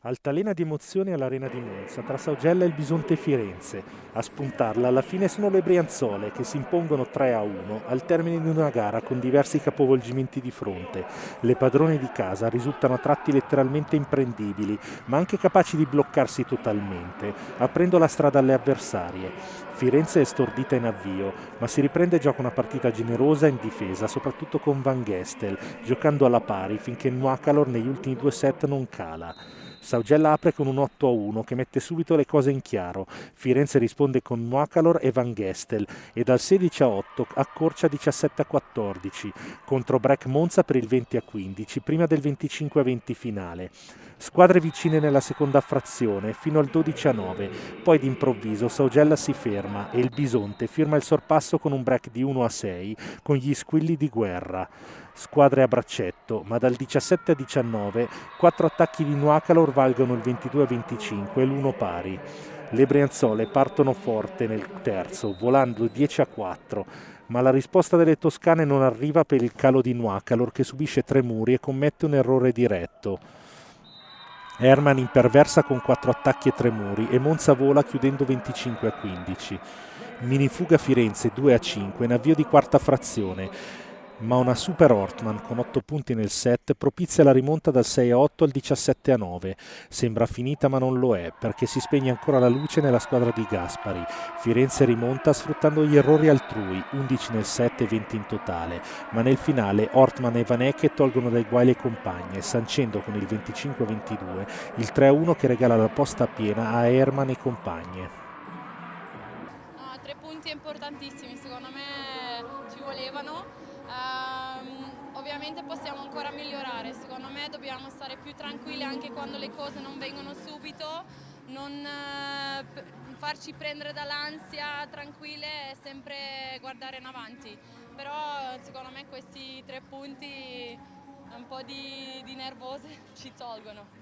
Altalena di emozioni all'Arena di Monza tra Saugella e il Bisonte Firenze. A spuntarla alla fine sono le Brianzole che si impongono 3-1 al termine di una gara con diversi capovolgimenti di fronte. Le padrone di casa risultano a tratti letteralmente imprendibili, ma anche capaci di bloccarsi totalmente, aprendo la strada alle avversarie. Firenze è stordita in avvio, ma si riprende e gioca una partita generosa in difesa, soprattutto con Van Gestel, giocando alla pari finché Nuakalor negli ultimi due set non cala. Saugella apre con un 8-1 che mette subito le cose in chiaro. Firenze risponde con Nuakalor e Van Gestel e dal 16-8 accorcia 17-14 contro Breck Monza per il 20-15 prima del 25-20 finale. Squadre vicine nella seconda frazione fino al 12-9, poi d'improvviso Saugella si ferma e il Bisonte firma il sorpasso con un break di 1-6 con gli squilli di guerra. Squadre a braccetto, ma dal 17-19 quattro attacchi di Nuakalor valgono il 22-25 e l'1 pari. Le Brianzole partono forte nel terzo, volando 10-4, ma la risposta delle toscane non arriva per il calo di Nuakalor che subisce tre muri e commette un errore diretto. Herman imperversa con 4 attacchi e 3 muri e Monza vola chiudendo 25-15. Minifuga Firenze 2-5 in avvio di quarta frazione, ma una super Ortman con 8 punti nel set propizia la rimonta dal 6-8 al 17-9. Sembra finita ma non lo è, perché si spegne ancora la luce nella squadra di Gaspari. Firenze rimonta sfruttando gli errori altrui, 11 nel set e 20 in totale, ma nel finale Ortman e Vanecke tolgono dai guai le compagne, sancendo con il 25-22 il 3-1 che regala la posta piena a Herman e compagne. No, 3 punti importantissimi, secondo me ci volevano. Ovviamente possiamo ancora migliorare, secondo me dobbiamo stare più tranquilli anche quando le cose non vengono subito, non farci prendere dall'ansia, tranquille e sempre guardare in avanti. Però secondo me questi 3 punti un po' di nervose ci tolgono.